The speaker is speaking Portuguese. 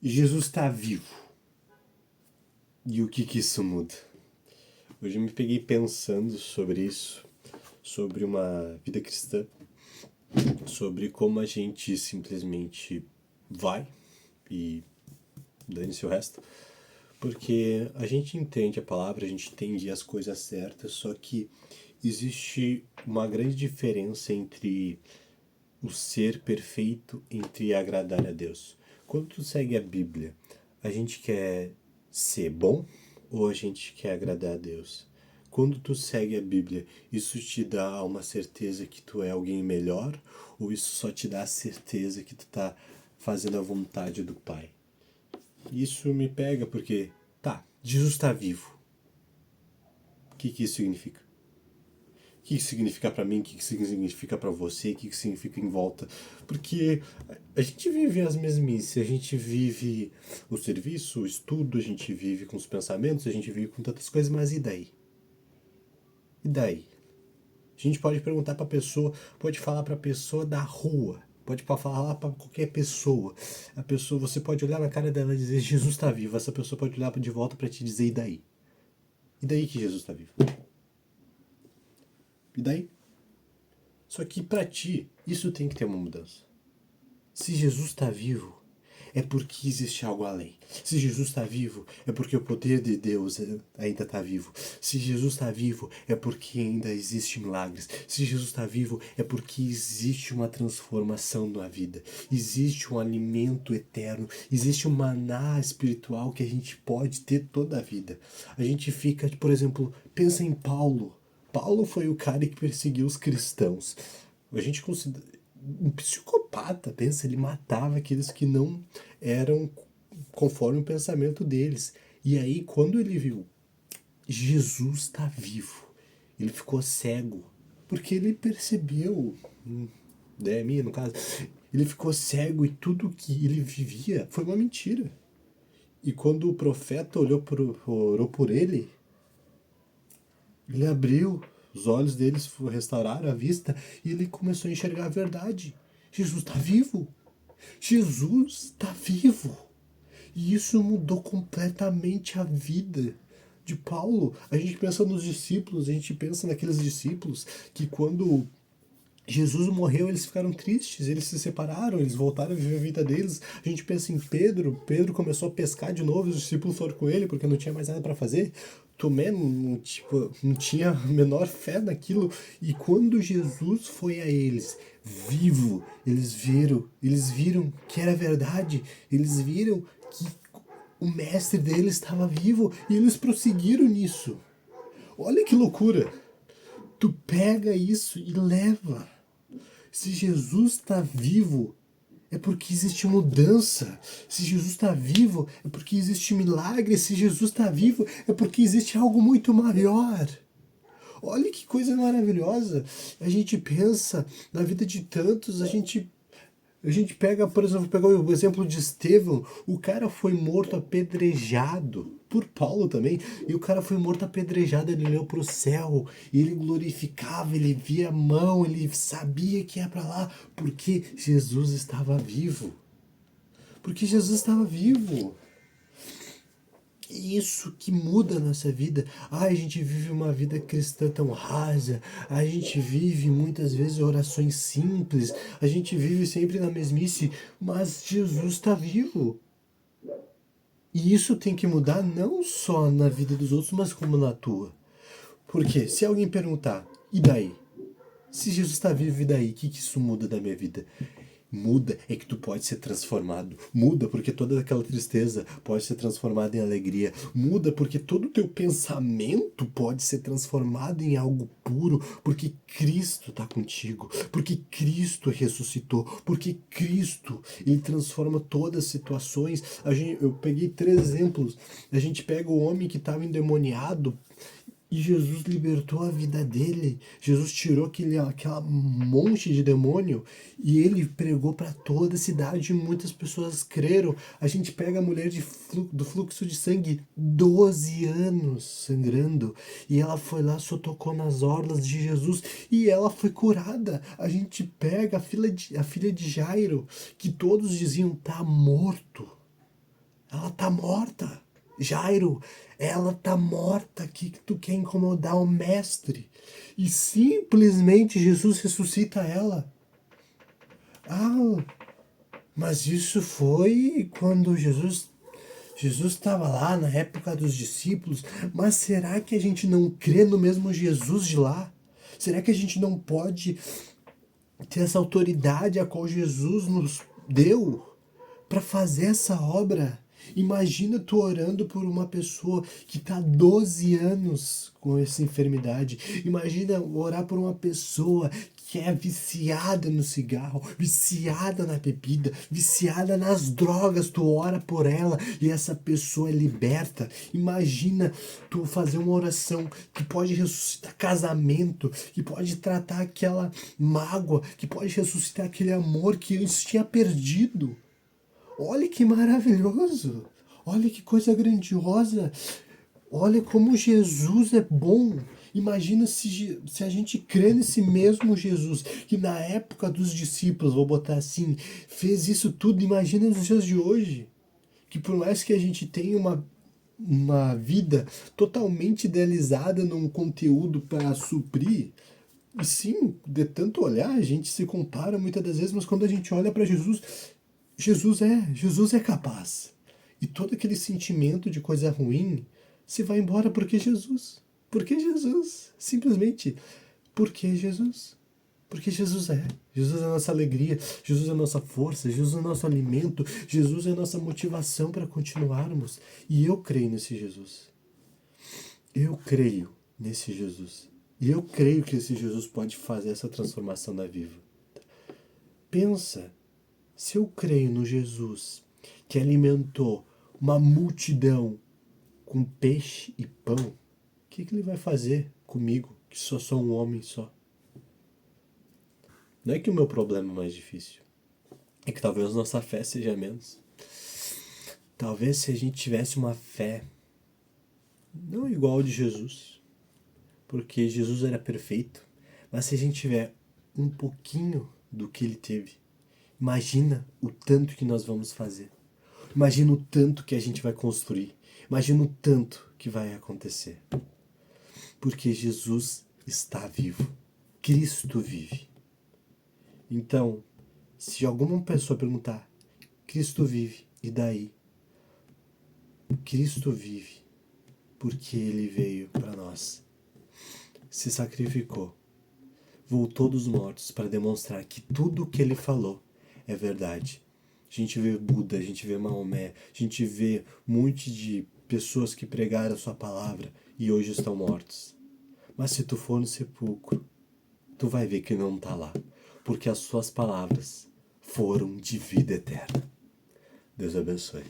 Jesus está vivo. E o que isso muda? Hoje eu me peguei pensando sobre isso, sobre uma vida cristã, sobre como a gente simplesmente vai e dane-se o resto, porque a gente entende a palavra, a gente entende as coisas certas, só que existe uma grande diferença entre o ser perfeito, entre agradar a Deus. Quando tu segue a Bíblia, a gente quer ser bom ou a gente quer agradar a Deus? Quando tu segue a Bíblia, isso te dá uma certeza que tu é alguém melhor ou isso só te dá a certeza que tu tá fazendo a vontade do Pai? Isso me pega porque, tá, Jesus está vivo. O que isso significa? O que isso significa pra mim? O que isso significa pra você? O que isso significa em volta? Porque a gente vive as mesmices, a gente vive o serviço, o estudo, a gente vive com os pensamentos, a gente vive com tantas coisas, mas e daí? E daí? A gente pode perguntar pra pessoa, pode falar pra pessoa da rua, pode falar pra qualquer pessoa. A pessoa, você pode olhar na cara dela e dizer, Jesus está vivo. Essa pessoa pode olhar de volta pra te dizer, e daí? E daí que Jesus está vivo? E daí? Só que pra ti, isso tem que ter uma mudança. Se Jesus está vivo, é porque existe algo além. Se Jesus está vivo, é porque o poder de Deus ainda está vivo. Se Jesus está vivo, é porque ainda existem milagres. Se Jesus está vivo, é porque existe uma transformação na vida. Existe um alimento eterno. Existe um maná espiritual que a gente pode ter toda a vida. A gente fica, por exemplo, pensa em Paulo. Paulo foi o cara que perseguiu os cristãos. A gente considera um psicopata, pensa, ele matava aqueles que não eram conforme o pensamento deles. E aí, quando ele viu Jesus está vivo, ele ficou cego, porque ele percebeu, né, minha no caso, ele ficou cego e tudo que ele vivia foi uma mentira. E quando o profeta orou por ele, ele abriu os olhos deles, restauraram a vista e ele começou a enxergar a verdade. Jesus está vivo. Jesus está vivo. E isso mudou completamente a vida de Paulo. A gente pensa nos discípulos, a gente pensa naqueles discípulos que quando Jesus morreu, eles ficaram tristes, eles se separaram, eles voltaram a viver a vida deles. A gente pensa em Pedro, Pedro começou a pescar de novo, os discípulos foram com ele porque não tinha mais nada para fazer. Tomé não tinha a menor fé naquilo. E quando Jesus foi a eles, vivo, eles viram que era verdade, eles viram que o mestre deles estava vivo e eles prosseguiram nisso. Olha que loucura! Tu pega isso e leva. Se Jesus está vivo, é porque existe mudança. Se Jesus está vivo, é porque existe milagre. Se Jesus está vivo, é porque existe algo muito maior. Olha que coisa maravilhosa. A gente pensa na vida de tantos, a gente pega, por exemplo, pegar o exemplo de Estevão, o cara foi morto apedrejado, por Paulo também, e o cara foi morto apedrejado, ele olhou para o céu, e ele glorificava, ele via a mão, ele sabia que ia para lá, porque Jesus estava vivo. Porque Jesus estava vivo. Isso que muda a nossa vida. Ai, a gente vive uma vida cristã tão rasa, a gente vive muitas vezes orações simples, a gente vive sempre na mesmice, mas Jesus está vivo. E isso tem que mudar não só na vida dos outros, mas como na tua. Porque se alguém perguntar, e daí? Se Jesus está vivo, e daí? O que isso muda da minha vida? Muda é que tu pode ser transformado. Muda porque toda aquela tristeza pode ser transformada em alegria. Muda porque todo o teu pensamento pode ser transformado em algo puro. Porque Cristo está contigo. Porque Cristo ressuscitou. Porque Cristo, ele transforma todas as situações. Eu peguei 3 exemplos. A gente pega o homem que estava endemoniado e Jesus libertou a vida dele. Jesus tirou aquela monte de demônio e ele pregou para toda a cidade e muitas pessoas creram. A gente pega a mulher do fluxo de sangue, 12 anos sangrando, e ela foi lá, só tocou nas orlas de Jesus e ela foi curada. A gente pega a filha de Jairo, que todos diziam tá morto. Ela tá morta. Jairo, ela tá morta. Que tu quer incomodar o mestre? E simplesmente Jesus ressuscita ela. Ah, mas isso foi quando Jesus estava lá na época dos discípulos. Mas será que a gente não crê no mesmo Jesus de lá? Será que a gente não pode ter essa autoridade a qual Jesus nos deu para fazer essa obra? Imagina tu orando por uma pessoa que está há 12 anos com essa enfermidade. Imagina orar por uma pessoa que é viciada no cigarro, viciada na bebida, viciada nas drogas. Tu ora por ela e essa pessoa é liberta. Imagina tu fazer uma oração que pode ressuscitar casamento, que pode tratar aquela mágoa, que pode ressuscitar aquele amor que antes tinha perdido. Olha que maravilhoso! Olha que coisa grandiosa! Olha como Jesus é bom! Imagina se a gente crê nesse mesmo Jesus que na época dos discípulos, vou botar assim, fez isso tudo. Imagina nos dias de hoje, que por mais que a gente tenha uma vida totalmente idealizada num conteúdo para suprir, e sim, de tanto olhar, a gente se compara muitas das vezes, mas quando a gente olha para Jesus, Jesus é capaz. E todo aquele sentimento de coisa ruim se vai embora porque Jesus. Porque Jesus. Simplesmente porque Jesus. Porque Jesus é. Jesus é a nossa alegria, Jesus é a nossa força, Jesus é o nosso alimento, Jesus é a nossa motivação para continuarmos. E eu creio nesse Jesus. Eu creio nesse Jesus. E eu creio que esse Jesus pode fazer essa transformação da vida. Pensa, se eu creio no Jesus que alimentou uma multidão com peixe e pão, o que ele vai fazer comigo, que só sou um homem só? Não é que o meu problema é mais difícil, é que talvez nossa fé seja menos. Talvez se a gente tivesse uma fé não igual ao de Jesus, porque Jesus era perfeito, mas se a gente tiver um pouquinho do que ele teve, imagina o tanto que nós vamos fazer. Imagina o tanto que a gente vai construir. Imagina o tanto que vai acontecer. Porque Jesus está vivo. Cristo vive. Então, se alguma pessoa perguntar, Cristo vive, e daí? Cristo vive porque ele veio para nós. Se sacrificou. Voltou dos mortos para demonstrar que tudo o que ele falou é verdade. A gente vê Buda, a gente vê Maomé, a gente vê um monte de pessoas que pregaram a sua palavra e hoje estão mortos. Mas se tu for no sepulcro, tu vai ver que não está lá, porque as suas palavras foram de vida eterna. Deus abençoe.